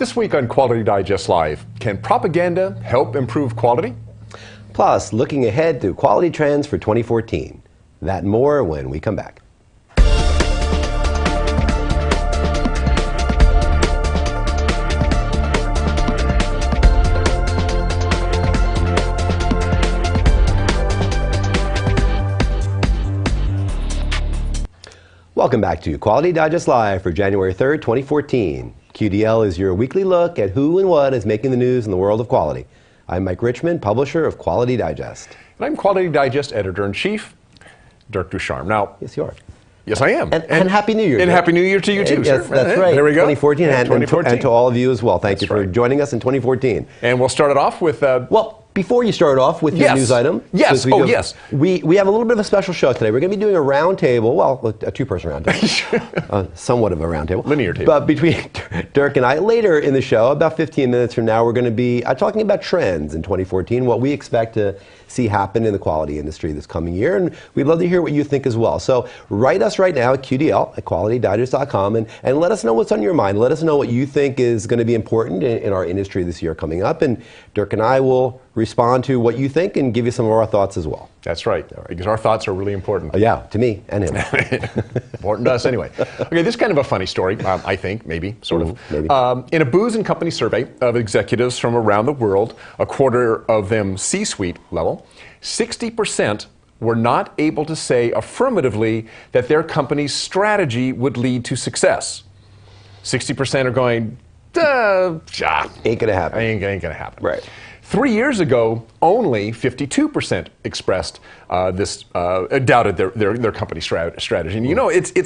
This week on Quality Digest Live, can propaganda help improve quality? Plus, looking ahead to quality trends for 2014. That and more when we come back. Welcome back to Quality Digest Live for January 3rd, 2014. QDL is your weekly look at who and what is making the news in the world of quality. I'm Mike Richmond, publisher of Quality Digest. And I'm Quality Digest Editor-in-Chief, Dirk Ducharme. Now, Yes, you are. yes, I am. And Happy New Year. And Happy New Year to you, too, yes, sir. That's right. There we go. 2014, and 2014. And to all of you as well. Thank That's you for right. joining us in 2014. And we'll start it off with... Well, before you start off with your Yes. news item. Yes. Yes. We have a little bit of a special show today. We're going to be doing a round table, well, a two-person round table. Somewhat of a round table. Linear table. But between Dirk and I, later in the show, about 15 minutes from now, we're going to be talking about trends in 2014, what we expect to see happen in the quality industry this coming year, and we'd love to hear what you think as well. So write us right now at QDL at qualitydigest.com and let us know what's on your mind. Let us know what you think is going to be important in our industry this year coming up, and Dirk and I will respond to what you think and give you some of our thoughts as well. That's right, because our thoughts are really important. Yeah, to me and him. Important to us anyway. Okay, this is kind of a funny story, I think, maybe, sort of. Maybe. In a Booz & Company survey of executives from around the world, a quarter of them C-suite level, 60% were not able to say affirmatively that their company's strategy would lead to success. 60% are going, Ain't gonna happen. Ain't gonna happen. Right. 3 years ago, only 52% expressed doubted their company strategy. And you know, it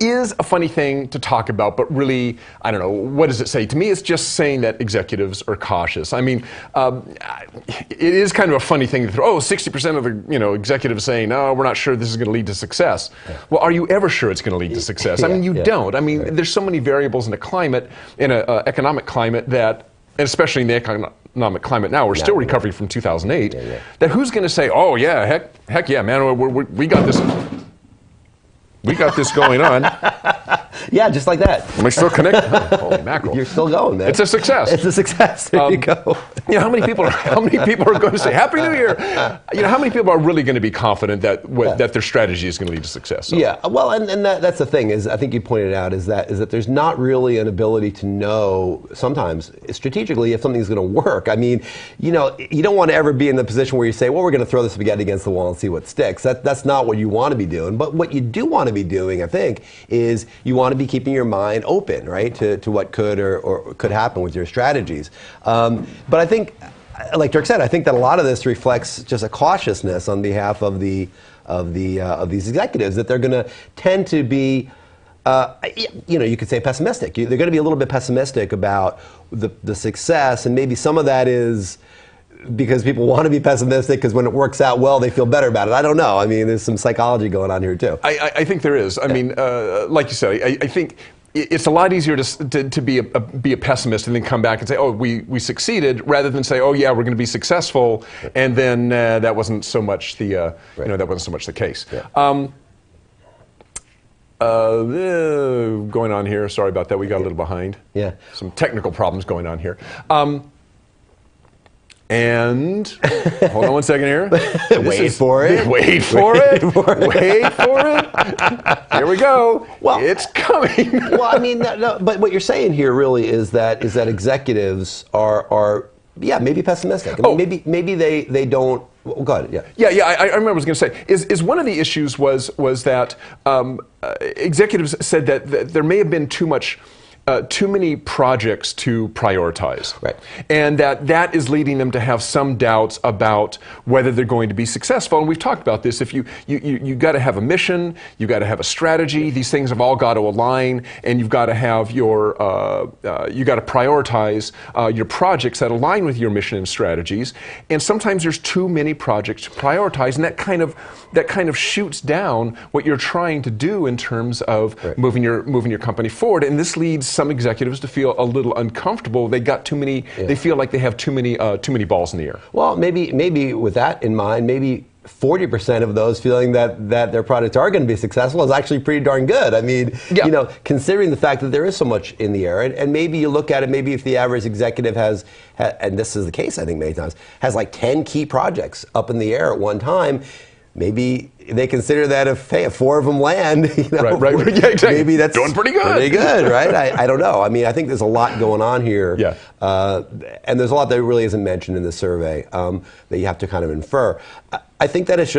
is a funny thing to talk about, but really, I don't know, what does it say? To me, it's just saying that executives are cautious. I mean, it is kind of a funny thing to throw, 60% of the executives saying, no, we're not sure this is going to lead to success. Yeah. Well, are you ever sure it's going to lead to success? I mean, you don't. I mean, there's so many variables in a climate, in an economic climate that, and especially in the economic climate now, we're still recovering from 2008, that who's going to say, oh yeah, heck yeah, man, we got this. We got this going on. Yeah, just like that. Am I still connected? Oh, holy mackerel! You're still going, man. It's a success. It's a success. There you go. How many people are going to say Happy New Year? How many people are really going to be confident that that their strategy is going to lead to success? So. Yeah. Well, and that's the thing is, I think you pointed out is that there's not really an ability to know sometimes strategically if something's going to work. I mean, you don't want to ever be in the position where you say, well, we're going to throw the spaghetti against the wall and see what sticks. That's not what you want to be doing. But what you do want to be doing, I think, is you want to be keeping your mind open, right, to what could or could happen with your strategies. But I think, like Dirk said, I think that a lot of this reflects just a cautiousness on behalf of these executives, that they're going to tend to be, you could say pessimistic. They're going to be a little bit pessimistic about the success, and maybe some of that is because people want to be pessimistic because when it works out well, they feel better about it. I don't know. I mean, there's some psychology going on here too. I think there is. I mean, like you said, I think it's a lot easier to be a pessimist and then come back and say, oh, we succeeded, rather than say, oh yeah, we're going to be successful, and then that wasn't so much the that wasn't so much the case. Yeah. Going on here. Sorry about that. We got a little behind. Yeah. Some technical problems going on here. And hold on one second here. Wait for it. Wait for it. Wait for it. Here we go. Well, it's coming. Well, I mean, but what you're saying here really is that executives are maybe pessimistic. I mean, maybe they don't. Well, go ahead. Yeah. Yeah. I remember. I was going to say is one of the issues was that executives said that there may have been too many projects to prioritize. Right. And that is leading them to have some doubts about whether they're going to be successful. And we've talked about this. If you got to have a mission, you got to have a strategy. These things have all got to align, and you've got to have you got to prioritize your projects that align with your mission and strategies. And sometimes there's too many projects to prioritize, and that kind of shoots down what you're trying to do in terms of moving your company forward. And this leads some executives to feel a little uncomfortable. They got too many. They feel like they have too many balls in the air. Well, maybe with that in mind, maybe 40% of those feeling that their products are going to be successful is actually pretty darn good. I mean, considering the fact that there is so much in the air, and maybe you look at it, maybe if the average executive has, and this is the case I think many times, has like 10 key projects up in the air at one time, maybe they consider that if 4 of them land, right. Yeah, exactly. Maybe that's doing pretty good. Pretty good, right? I don't know. I mean, I think there's a lot going on here. Yeah. And there's a lot that really isn't mentioned in the survey that you have to kind of infer. I think that it's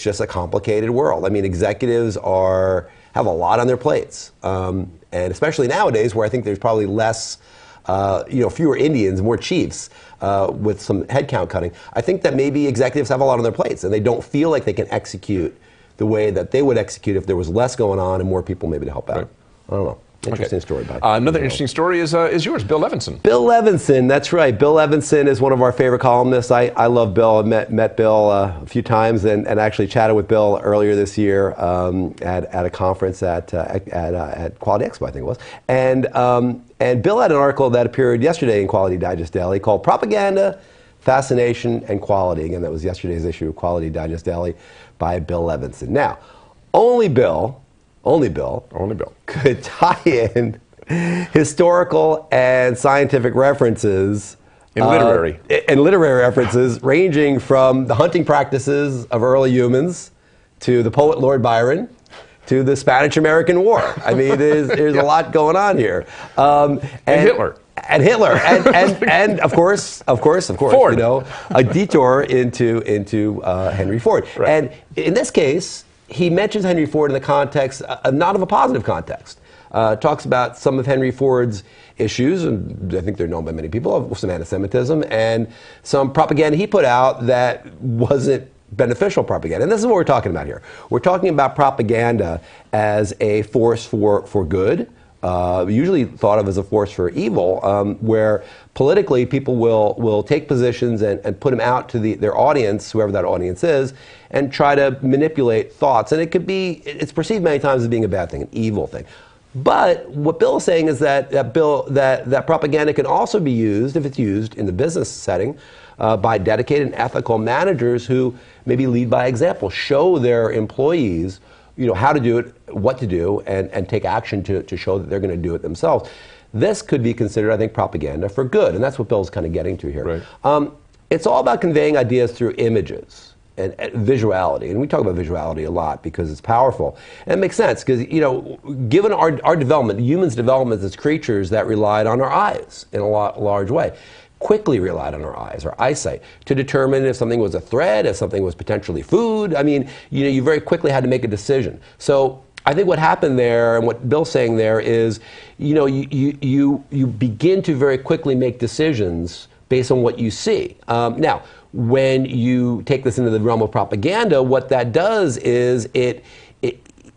just a complicated world. I mean, executives have a lot on their plates, and especially nowadays, where I think there's probably less, fewer Indians, more chiefs, with some headcount cutting. I think that maybe executives have a lot on their plates, and they don't feel like they can execute the way that they would execute if there was less going on and more people maybe to help out. Right. I don't know. Interesting story. Another interesting story is yours, Bill Levinson. Bill Levinson, that's right. Bill Levinson is one of our favorite columnists. I love Bill. I met Bill a few times and actually chatted with Bill earlier this year at a conference at Quality Expo, I think it was. And Bill had an article that appeared yesterday in Quality Digest Daily called Propaganda, Fascination, and Quality. Again, that was yesterday's issue of Quality Digest Daily by Bill Levinson. Now, only Bill could tie in historical and scientific references and literary references ranging from the hunting practices of early humans to the poet Lord Byron to the Spanish-American War. I mean, there's a lot going on here. And Hitler. And Hitler, and of course, Ford. A detour into Henry Ford. Right. And in this case, he mentions Henry Ford in the context, not of a positive context. Talks about some of Henry Ford's issues, and I think they're known by many people, of some anti-Semitism and some propaganda he put out that wasn't beneficial propaganda. And this is what we're talking about here. We're talking about propaganda as a force for good, usually thought of as a force for evil, where politically people will take positions and put them out to their audience, whoever that audience is, and try to manipulate thoughts. And it's perceived many times as being a bad thing, an evil thing. But what Bill is saying is that propaganda can also be used, if it's used in the business setting, by dedicated and ethical managers who maybe lead by example, show their employees how to do it, what to do, and take action to show that they're going to do it themselves. This could be considered, I think, propaganda for good, and that's what Bill's kind of getting to here. Right. It's all about conveying ideas through images and visuality, and we talk about visuality a lot because it's powerful. And it makes sense because, given our development, humans' development as creatures that relied on our eyes in a large way, quickly relied on our eyes, our eyesight, to determine if something was a threat, if something was potentially food. I mean, you very quickly had to make a decision. So I think what happened there, and what Bill's saying there, is, you begin to very quickly make decisions based on what you see. Now, when you take this into the realm of propaganda, what that does is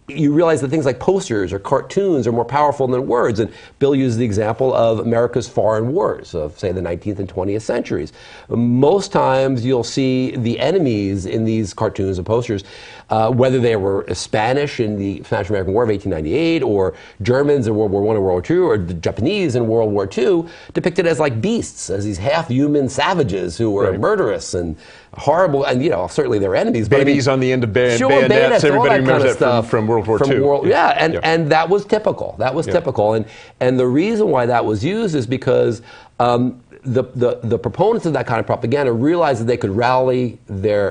you realize that things like posters or cartoons are more powerful than words. And Bill used the example of America's foreign wars of, say, the 19th and 20th centuries. Most times you'll see the enemies in these cartoons and posters, whether they were Spanish in the Spanish-American War of 1898, or Germans in World War I and World War II, or the Japanese in World War II, depicted as like beasts, as these half-human savages who were murderous and horrible, and certainly their enemies. Babies on the end of bayonets. Everybody remembers that from World War II. And that was typical. That was typical, and the reason why that was used is because the proponents of that kind of propaganda realized that they could rally their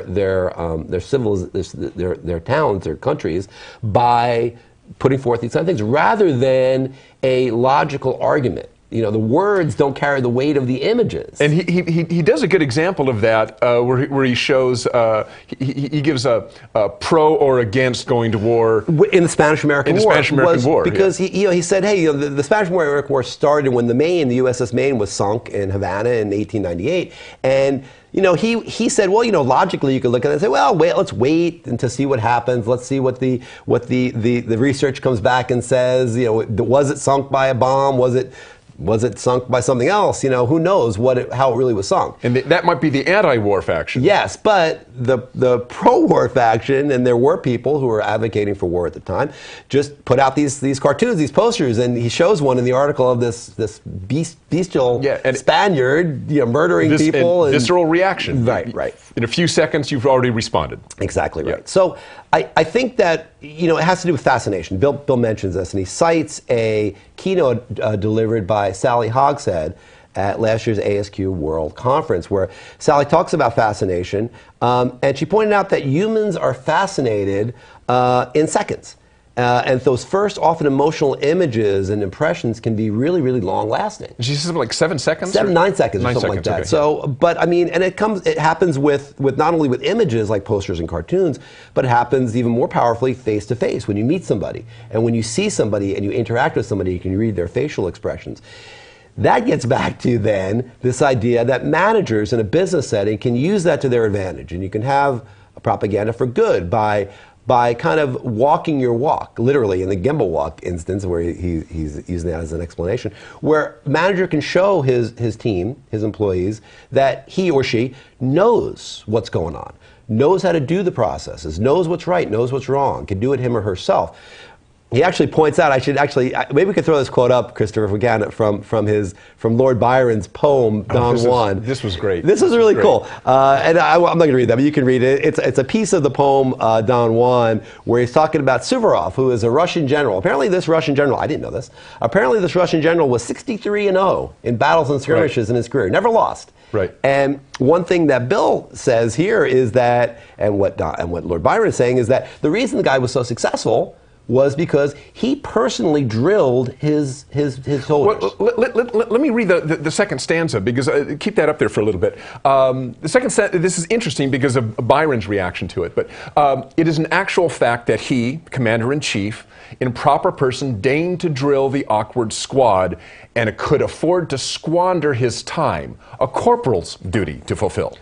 towns, their countries, by putting forth these kind of things rather than a logical argument. The words don't carry the weight of the images. And he does a good example of that, where he shows, he gives a pro or against going to war. In the Spanish-American War. Because he said, hey, the Spanish-American War started when the USS Maine was sunk in Havana in 1898. And he said, well, logically you could look at it and say, well, let's wait and to see what happens. Let's see what the research comes back and says. Was it sunk by a bomb? Was it Was it sunk by something else? Who knows how it really was sunk. And that might be the anti-war faction. Yes, but the pro-war faction, and there were people who were advocating for war at the time, just put out these cartoons, these posters, and he shows one in the article of this bestial Spaniard, murdering people. Visceral reaction. Right. In a few seconds, you've already responded. Exactly right. So I think that it has to do with fascination. Bill mentions this, and he cites a keynote delivered by Sally Hogshead at last year's ASQ World Conference, where Sally talks about fascination, and she pointed out that humans are fascinated in seconds. And those first, often emotional images and impressions can be really, really long-lasting. She says something like 7 seconds? 9 seconds or something like that. Okay. So, but I mean, and it happens with not only with images like posters and cartoons, but it happens even more powerfully face-to-face when you meet somebody. And when you see somebody and you interact with somebody, you can read their facial expressions. That gets back to then this idea that managers in a business setting can use that to their advantage. And you can have a propaganda for good by kind of walking your walk, literally in the gimbal walk instance, where he's using that as an explanation, where manager can show his team, his employees, that he or she knows what's going on, knows how to do the processes, knows what's right, knows what's wrong, can do it him or herself. He actually points out, maybe we could throw this quote up, Christopher, if we can, from Lord Byron's poem, Don Juan. This was great. This was really cool. And I'm not going to read that, but you can read it. It's a piece of the poem, Don Juan, where he's talking about Suvorov, who is a Russian general. Apparently this Russian general, I didn't know this, this Russian general was 63-0 in battles and skirmishes in his career, never lost. Right. And one thing that Bill says here is that, and what Lord Byron is saying is that the reason the guy was so successful was because he personally drilled his soldiers. Well, let me read the second stanza, because keep that up there for a little bit. The second stanza, this is interesting because of Byron's reaction to it, but it is an actual fact that he, commander-in-chief, in proper person, deigned to drill the awkward squad, and could afford to squander his time, a corporal's duty to fulfill.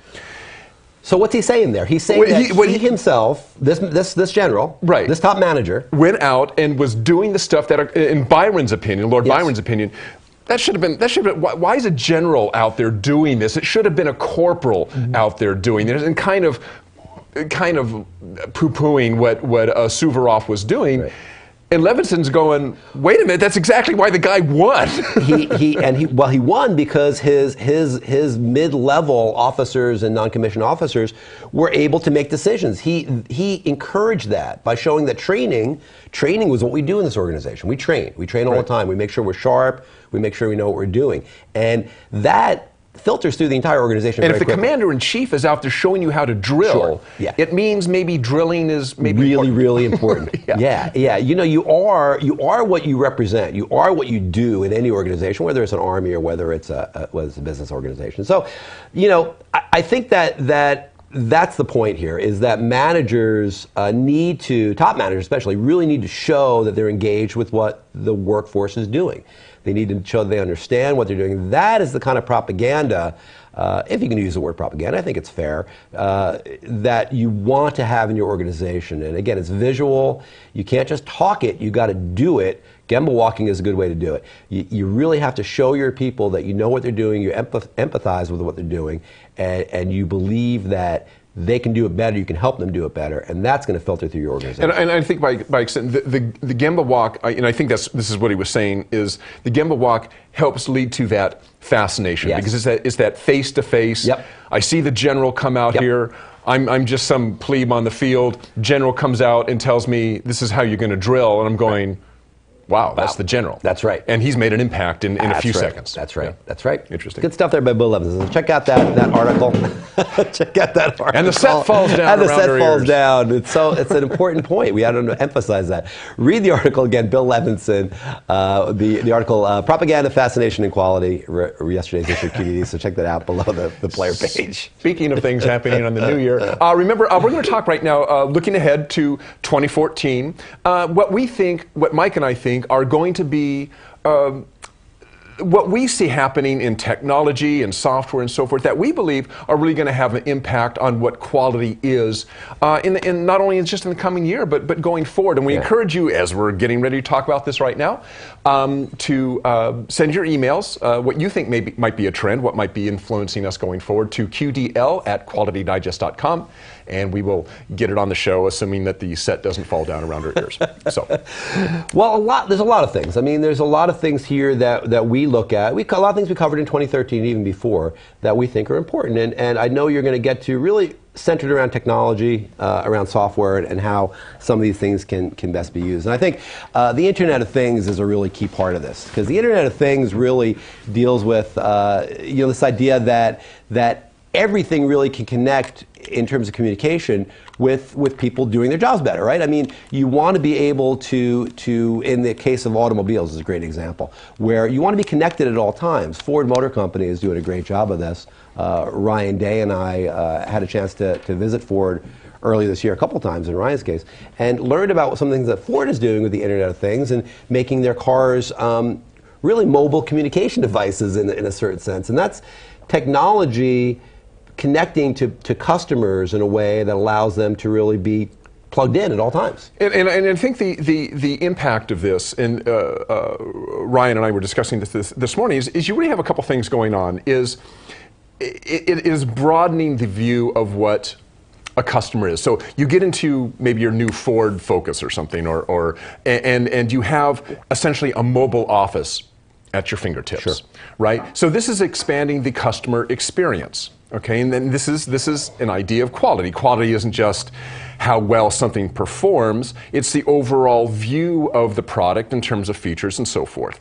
So what's he saying there? He's saying that he himself, this general, right, this top manager, went out and was doing the stuff that, in Byron's opinion, Lord Byron's opinion, that should have been. Why is a general out there doing this? It should have been a corporal out there doing this, and kind of poo-pooing what Suvorov was doing. Right. And Levinson's going, wait a minute, that's exactly why the guy won. he won because his mid-level officers and non-commissioned officers were able to make decisions. He encouraged that by showing that training was what we do in this organization. We train all the time. We make sure we're sharp. We make sure we know what we're doing. And that filters through the entire organization. And if the commander-in-chief is out there showing you how to drill, it means maybe drilling is really important. Yeah. You are what you represent. You are what you do in any organization, whether it's an army or whether it's a business organization. So, I think that's the point here, is that managers top managers especially, really need to show that they're engaged with what the workforce is doing. They need to show that they understand what they're doing. That is the kind of propaganda, if you can use the word propaganda, I think it's fair, that you want to have in your organization. And again, it's visual. You can't just talk it, you got to do it. Gemba walking is a good way to do it. You really have to show your people that you know what they're doing, you empathize with what they're doing, and you believe that they can do it better, you can help them do it better, and that's going to filter through your organization. And I think by extent, the Gemba walk, and I think this is what he was saying, is the Gemba walk helps lead to that fascination, because it's that face-to-face. Yep. I see the general come out here, I'm just some plebe on the field, general comes out and tells me, this is how you're going to drill, and I'm going, wow, that's the general. That's right. And he's made an impact in a few seconds. That's right. That's right. Interesting. Good stuff there by Bill Levinson. Check out that article. Check out that article. And the set falls down. And the set falls down. It's an important point. We had to emphasize that. Read the article again, Bill Levinson. The article, Propaganda, Fascination, and Quality, yesterday's issue of QDD. So check that out below the player page. Speaking of things happening on the new year, remember, we're going to talk right now, looking ahead to 2014, what Mike and I think are going to be what we see happening in technology and software and so forth that we believe are really going to have an impact on what quality is in not only just in the coming year, but going forward. And we encourage you, as we're getting ready to talk about this right now, to send your emails, what you think might be a trend, what might be influencing us going forward, to qdl@qualitydigest.com, and we will get it on the show, assuming that the set doesn't fall down around our ears. So, well, there's a lot of things. I mean, there's a lot of things here that we look at. A lot of things we covered in 2013 and even before that we think are important. And I know you're going to get to really centered around technology, around software, and how some of these things can best be used. And I think the Internet of Things is a really key part of this, because the Internet of Things really deals with this idea that everything really can connect in terms of communication with people doing their jobs better, right? I mean, you want to be able to, in the case of automobiles is a great example, where you want to be connected at all times. Ford Motor Company is doing a great job of this. Ryan Day and I had a chance to visit Ford earlier this year a couple times in Ryan's case, and learned about some things that Ford is doing with the Internet of Things and making their cars really mobile communication devices in a certain sense. And that's technology connecting to customers in a way that allows them to really be plugged in at all times. And I think the impact of this, and Ryan and I were discussing this morning, is you really have a couple things going on. It is broadening the view of what a customer is. So you get into maybe your new Ford Focus or something, and you have essentially a mobile office at your fingertips, sure, right? So this is expanding the customer experience. Okay, and then this is an idea of quality. Quality isn't just how well something performs, it's the overall view of the product in terms of features and so forth.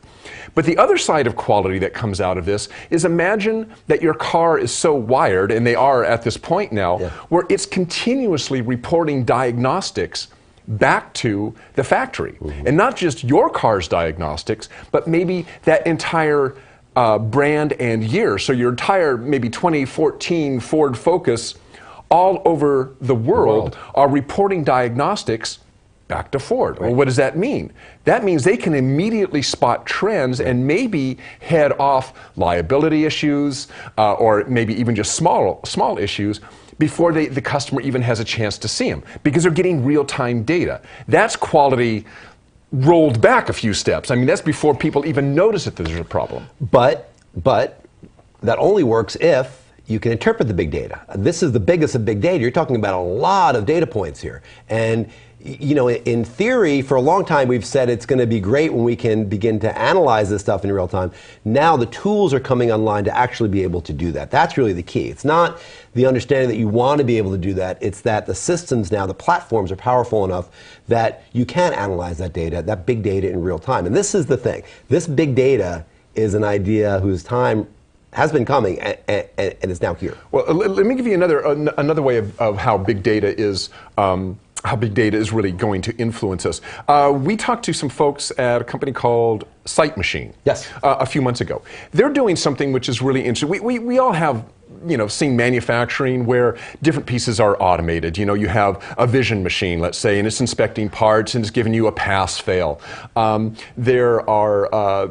But the other side of quality that comes out of this is, imagine that your car is so wired, and they are at this point now, where it's continuously reporting diagnostics back to the factory. Mm-hmm. And not just your car's diagnostics, but maybe that entire brand and year. So your entire maybe 2014 Ford Focus all over the world are reporting diagnostics back to Ford. Right. Well, what does that mean? That means they can immediately spot trends and maybe head off liability issues or maybe even just small issues before the customer even has a chance to see them, because they're getting real-time data. That's quality rolled back a few steps. I mean, that's before people even notice that there's a problem. But that only works if you can interpret the big data. This is the biggest of big data. You're talking about a lot of data points here. And you know, in theory, for a long time, we've said it's going to be great when we can begin to analyze this stuff in real time. Now the tools are coming online to actually be able to do that. That's really the key. It's not the understanding that you want to be able to do that. It's that the systems now, the platforms are powerful enough that you can analyze that data, that big data in real time. And this is the thing. This big data is an idea whose time has been coming and is now here. Well, let me give you another way of how big data is really going to influence us. We talked to some folks at a company called Sight Machine. Yes. A few months ago. They're doing something which is really interesting. We all have, seen manufacturing where different pieces are automated. You have a vision machine, let's say, and it's inspecting parts and it's giving you a pass-fail. There are,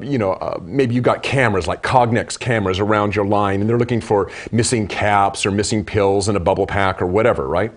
maybe you've got cameras like Cognex cameras around your line, and they're looking for missing caps or missing pills in a bubble pack or whatever, right?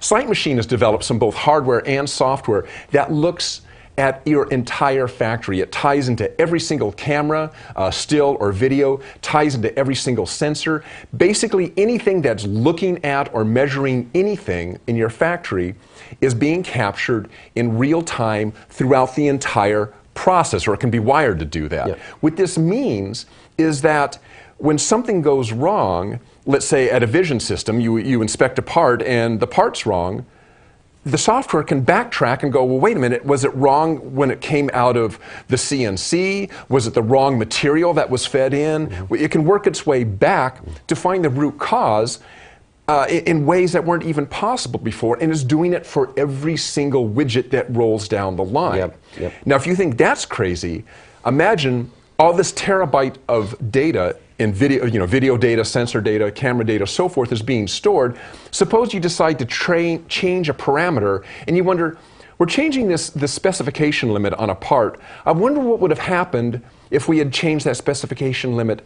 Sight Machine has developed some both hardware and software that looks at your entire factory. It ties into every single camera, still or video, ties into every single sensor. Basically, anything that's looking at or measuring anything in your factory is being captured in real time throughout the entire process, or it can be wired to do that. Yep. What this means is that when something goes wrong, let's say at a vision system, you inspect a part and the part's wrong, the software can backtrack and go, well, wait a minute, was it wrong when it came out of the CNC? Was it the wrong material that was fed in? Mm-hmm. It can work its way back to find the root cause in ways that weren't even possible before, and is doing it for every single widget that rolls down the line. Yep. Now, if you think that's crazy, imagine all this terabyte of data in video, video data, sensor data, camera data, so forth is being stored. Suppose you decide to change a parameter and you wonder, we're changing this specification limit on a part. I wonder what would have happened if we had changed that specification limit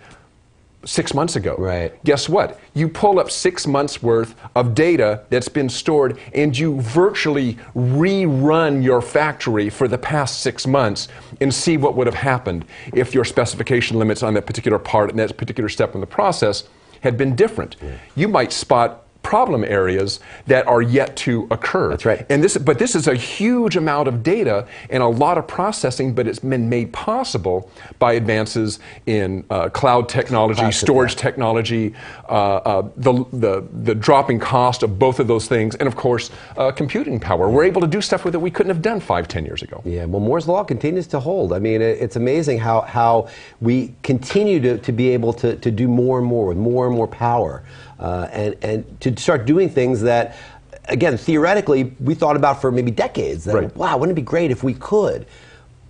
6 months ago. Right. Guess what? You pull up 6 months worth of data that's been stored, and you virtually rerun your factory for the past 6 months and see what would have happened if your specification limits on that particular part and that particular step in the process had been different. Yeah. You might spot problem areas that are yet to occur. That's right. And this is a huge amount of data and a lot of processing, but it's been made possible by advances in cloud technology, storage technology, the dropping cost of both of those things, and of course, computing power. We're able to do stuff with it we couldn't have done 5-10 years ago. Yeah, well, Moore's Law continues to hold. I mean, it's amazing how we continue to be able to do more and more with more and more power. And to start doing things that, again, theoretically, we thought about for maybe decades. That, right. Wow, wouldn't it be great if we could?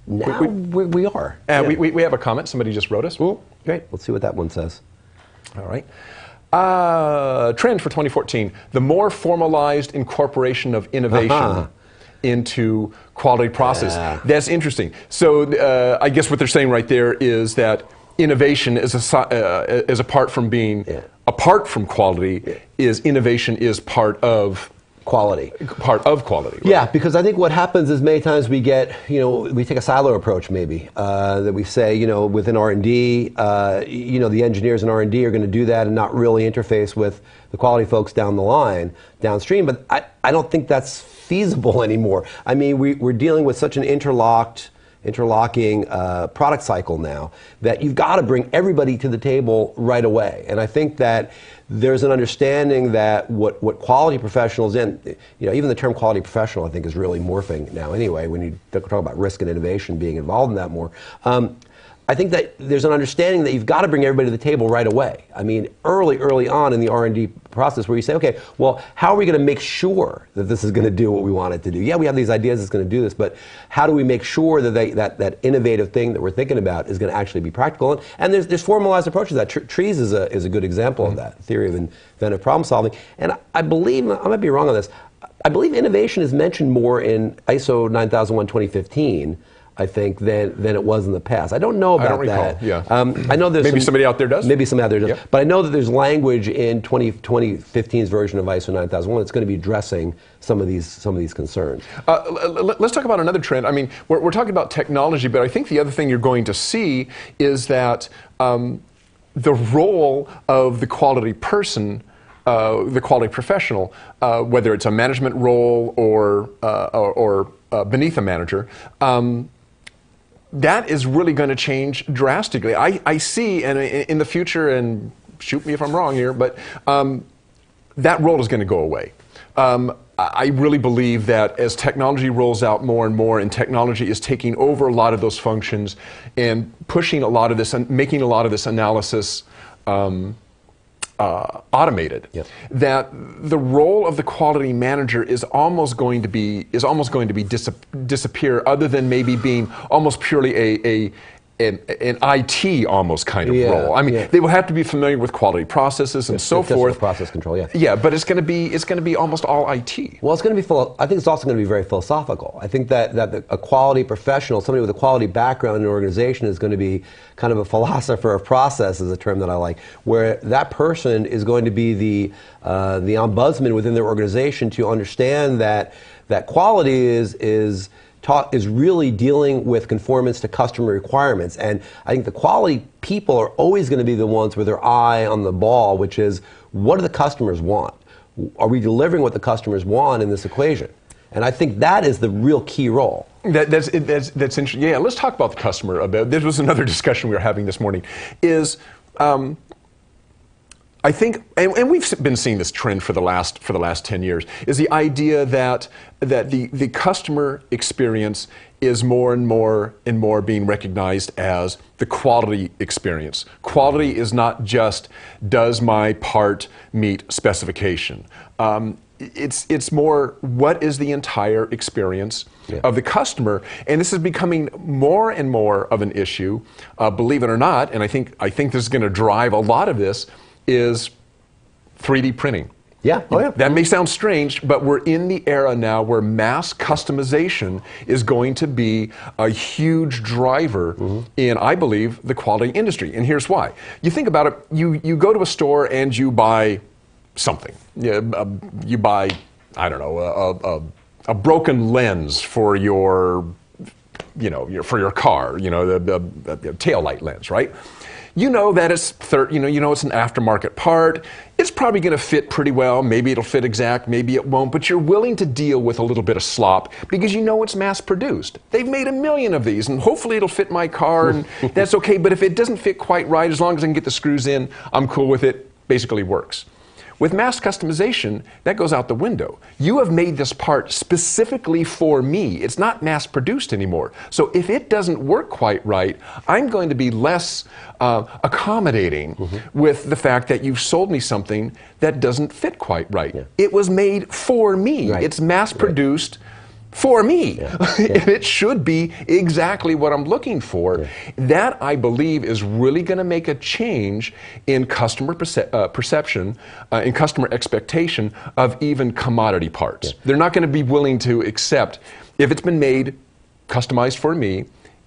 Now we are. Yeah. We have a comment. Somebody just wrote us. Ooh, great. Let's see what that one says. All right. Trend for 2014, the more formalized incorporation of innovation into quality process. Yeah. That's interesting. So I guess what they're saying right there is that innovation is apart from being apart from quality, is innovation is part of quality. Part of quality. Right? Yeah, because I think what happens is many times we get, we take a silo approach maybe, that we say, within R&D, the engineers in R&D are going to do that and not really interface with the quality folks down the line, downstream. But I don't think that's feasible anymore. I mean, we're dealing with such an interlocking product cycle now that you've got to bring everybody to the table right away. And I think that there's an understanding that what quality professionals even the term quality professional I think is really morphing now anyway when you talk about risk and innovation being involved in that more. I think that there's an understanding that you've got to bring everybody to the table right away. I mean, early on in the R&D process where you say, okay, well, how are we going to make sure that this is going to do what we want it to do? Yeah, we have these ideas it's going to do this, but how do we make sure that that innovative thing that we're thinking about is going to actually be practical? And there's formalized approaches to that. Trees is a good example of that, theory of inventive problem solving. And I believe, I might be wrong on this, I believe innovation is mentioned more in ISO 9001 2015, I think, than it was in the past. I don't know about I don't recall. that. Yeah. I know there's maybe somebody out there does. Maybe somebody out there does. Yep. But I know that there's language in 2015's version of ISO 9001 that's going to be addressing some of these concerns. Let's talk about another trend. I mean, we're talking about technology, but I think the other thing you're going to see is that the role of the quality person, the quality professional, whether it's a management role or beneath a manager, that is really going to change drastically. I see, and in the future, and shoot me if I'm wrong here, but that role is going to go away. I really believe that as technology rolls out more and more, and technology is taking over a lot of those functions and pushing a lot of this and making a lot of this analysis automated, that the role of the quality manager is almost going to be disappear, other than maybe being almost purely an IT almost kind of role. I mean, they will have to be familiar with quality processes and so forth. Process control, yeah. Yeah, but it's going to be almost all IT. Well, it's going to be I think it's also going to be very philosophical. I think that a quality professional, somebody with a quality background in an organization, is going to be kind of a philosopher of process, is a term that I like, where that person is going to be the ombudsman within their organization to understand that quality is really dealing with conformance to customer requirements. And I think the quality people are always going to be the ones with their eye on the ball, which is, what do the customers want? Are we delivering what the customers want in this equation? And I think that is the real key role. That's interesting. Yeah, let's talk about the customer a bit. This was another discussion we were having this morning. I think, and we've been seeing this trend for the last 10 years, is the idea that the customer experience is more and more being recognized as the quality experience. Quality is not just, does my part meet specification? It's more, what is the entire experience of the customer? And this is becoming more and more of an issue, believe it or not, and I think this is going to drive a lot of this, is 3D printing. Yeah, oh yeah. That may sound strange, but we're in the era now where mass customization is going to be a huge driver in, I believe, the quality industry. And here's why. You think about it, you go to a store and you buy something. You buy, I don't know, a broken lens for your, for your car, the tail light lens, right? You know that it's it's an aftermarket part. It's probably going to fit pretty well. Maybe it'll fit exact, maybe it won't, but you're willing to deal with a little bit of slop because you know it's mass produced. They've made 1 million of these and hopefully it'll fit my car and that's okay, but if it doesn't fit quite right, as long as I can get the screws in, I'm cool with it. Basically works. With mass customization, that goes out the window. You have made this part specifically for me. It's not mass produced anymore. So if it doesn't work quite right, I'm going to be less accommodating with the fact that you've sold me something that doesn't fit quite right. Yeah. It was made for me. Right. It's mass produced for me. Yeah. And it should be exactly what I'm looking for. Yeah. That, I believe, is really going to make a change in customer perception, in customer expectation of even commodity parts. Yeah. They're not going to be willing to accept, if it's been made, customized for me,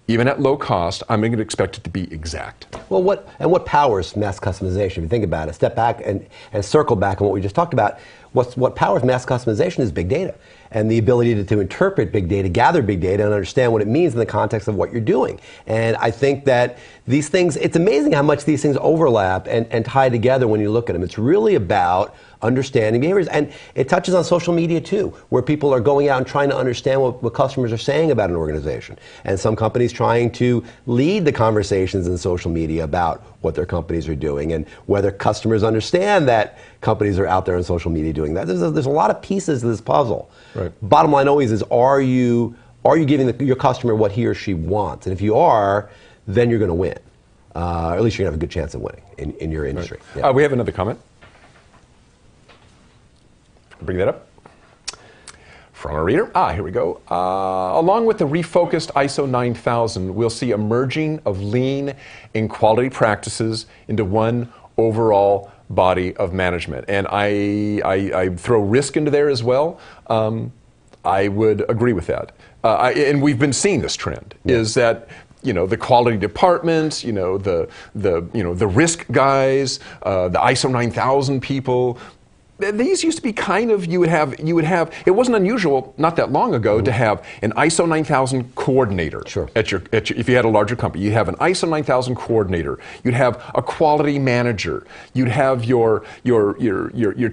even at low cost, I'm going to expect it to be exact. Well, what powers mass customization? If you think about it, step back and circle back on what we just talked about. What powers mass customization is big data and the ability to interpret big data, gather big data, and understand what it means in the context of what you're doing. And I think that these things, it's amazing how much these things overlap and tie together when you look at them. It's really about understanding behaviors. And it touches on social media too, where people are going out and trying to understand what customers are saying about an organization. And some companies trying to lead the conversations in social media about what their companies are doing and whether customers understand that companies are out there on social media doing that. There's a lot of pieces to this puzzle. Right. Bottom line always is, are you giving your customer what he or she wants? And if you are, then you're going to win. Or at least you're going to have a good chance of winning in your industry. Right. Yeah. We have another comment. Bring that up. From a reader. Here we go. Along with the refocused ISO 9000, we'll see a merging of lean and quality practices into one overall body of management. And I throw risk into there as well. I would agree with that. And we've been seeing this trend, is that the quality departments, the risk guys, the ISO 9000 people. These used to be kind of, you would have, it wasn't unusual not that long ago to have an ISO 9000 coordinator. Sure. If you had a larger company. You'd have an ISO 9000 coordinator. You'd have a quality manager. You'd have your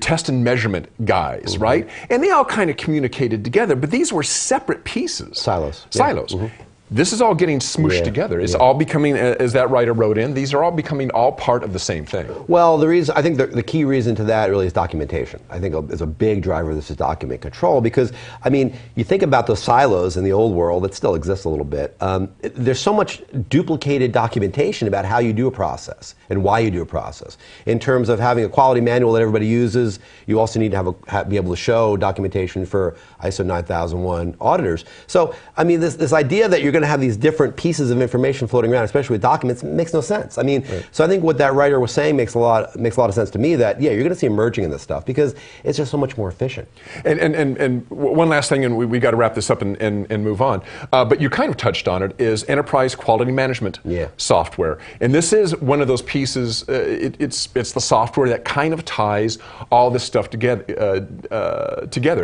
test and measurement guys, right? And they all kind of communicated together, but these were separate pieces. Silos. Silos. Yeah. This is all getting smooshed together. It's all becoming, as that writer wrote in, these are all becoming all part of the same thing. Well, I think the key reason to that really is documentation. I think there's a big driver of this is document control because, you think about those silos in the old world that still exists a little bit. There's so much duplicated documentation about how you do a process and why you do a process. In terms of having a quality manual that everybody uses, you also need to be able to show documentation for ISO 9001 auditors. So, this idea that you're going to have these different pieces of information floating around, especially with documents, makes no sense. So I think what that writer was saying makes a lot of sense to me. That you're going to see a merging in this stuff because it's just so much more efficient. And one last thing, and we got to wrap this up and move on. But you kind of touched on it, is enterprise quality management software, and this is one of those pieces. It's the software that kind of ties all this stuff together.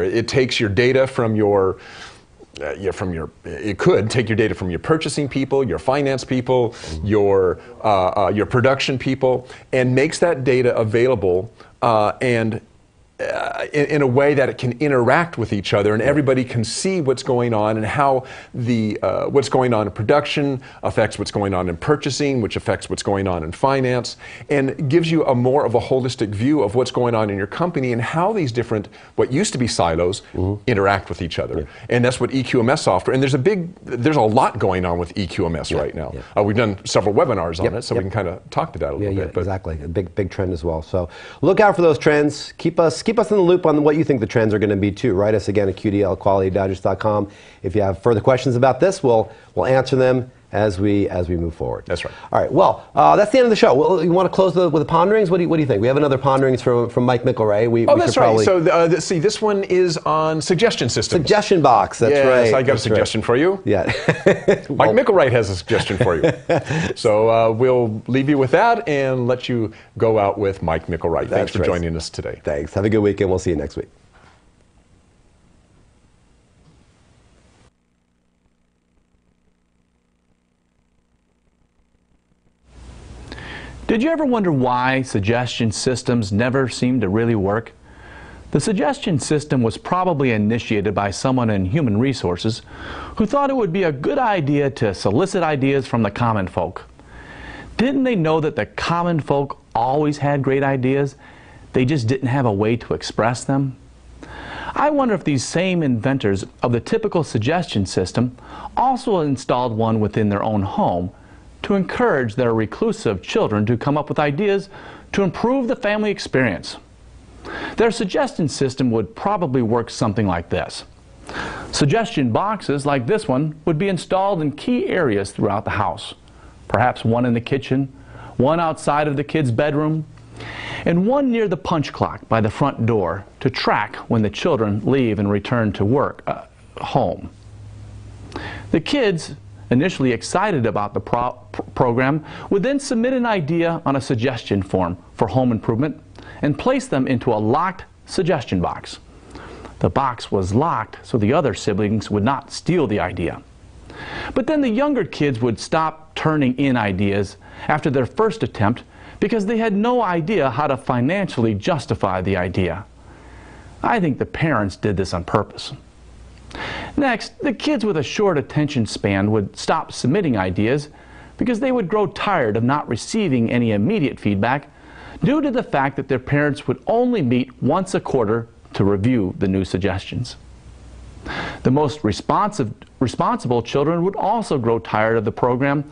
It takes your data from it could take your data from your purchasing people, your finance people, your production people, and makes that data available and in a way that it can interact with each other and everybody can see what's going on and how what's going on in production affects what's going on in purchasing, which affects what's going on in finance, and gives you a more of a holistic view of what's going on in your company and how these different, what used to be silos, interact with each other. And that's what EQMS software, and there's a lot going on with EQMS right now. We've done several webinars on it, so we can kind of talk to that a little bit. But exactly, a big trend as well. So look out for those trends. Keep us in the loop on what you think the trends are going to be too. Write us again at QDL@QualityDigest.com. If you have further questions about this, we'll answer them as we move forward. That's right. All right. Well, that's the end of the show. Well, you want to close with the ponderings? What do you think? We have another ponderings from Mike McElray. That's right. So see, this one is on suggestion systems. Suggestion box. That's right. Yes, I got a suggestion for you. Yeah. Mike McElray has a suggestion for you. So we'll leave you with that and let you go out with Mike McElray. Thanks for joining us today. Thanks. Have a good weekend. We'll see you next week. Did you ever wonder why suggestion systems never seem to really work? The suggestion system was probably initiated by someone in human resources who thought it would be a good idea to solicit ideas from the common folk. Didn't they know that the common folk always had great ideas? They just didn't have a way to express them? I wonder if these same inventors of the typical suggestion system also installed one within their own home to encourage their reclusive children to come up with ideas to improve the family experience. Their suggestion system would probably work something like this. Suggestion boxes like this one would be installed in key areas throughout the house. Perhaps one in the kitchen, one outside of the kids' bedroom, and one near the punch clock by the front door to track when the children leave and return to home. The kids, initially excited about the program, would then submit an idea on a suggestion form for home improvement and place them into a locked suggestion box. The box was locked so the other siblings would not steal the idea. But then the younger kids would stop turning in ideas after their first attempt because they had no idea how to financially justify the idea. I think the parents did this on purpose. Next, the kids with a short attention span would stop submitting ideas because they would grow tired of not receiving any immediate feedback due to the fact that their parents would only meet once a quarter to review the new suggestions. The most responsible children would also grow tired of the program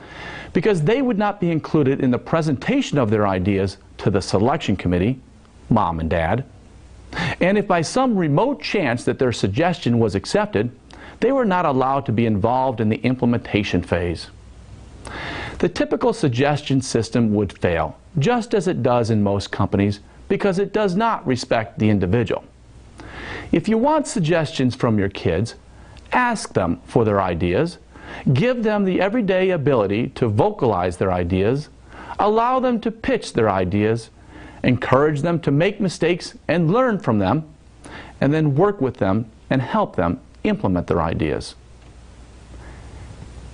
because they would not be included in the presentation of their ideas to the selection committee, mom and dad. And if by some remote chance that their suggestion was accepted, they were not allowed to be involved in the implementation phase. The typical suggestion system would fail, just as it does in most companies, because it does not respect the individual. If you want suggestions from your kids, ask them for their ideas, give them the everyday ability to vocalize their ideas, allow them to pitch their ideas, encourage them to make mistakes and learn from them, and then work with them and help them implement their ideas.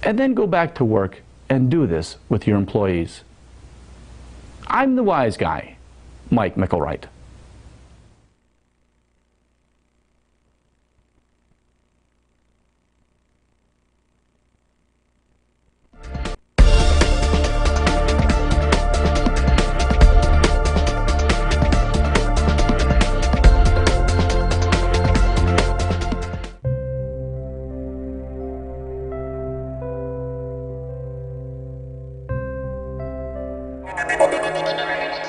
And then go back to work and do this with your employees. I'm the wise guy, Mike McElray. Thank you.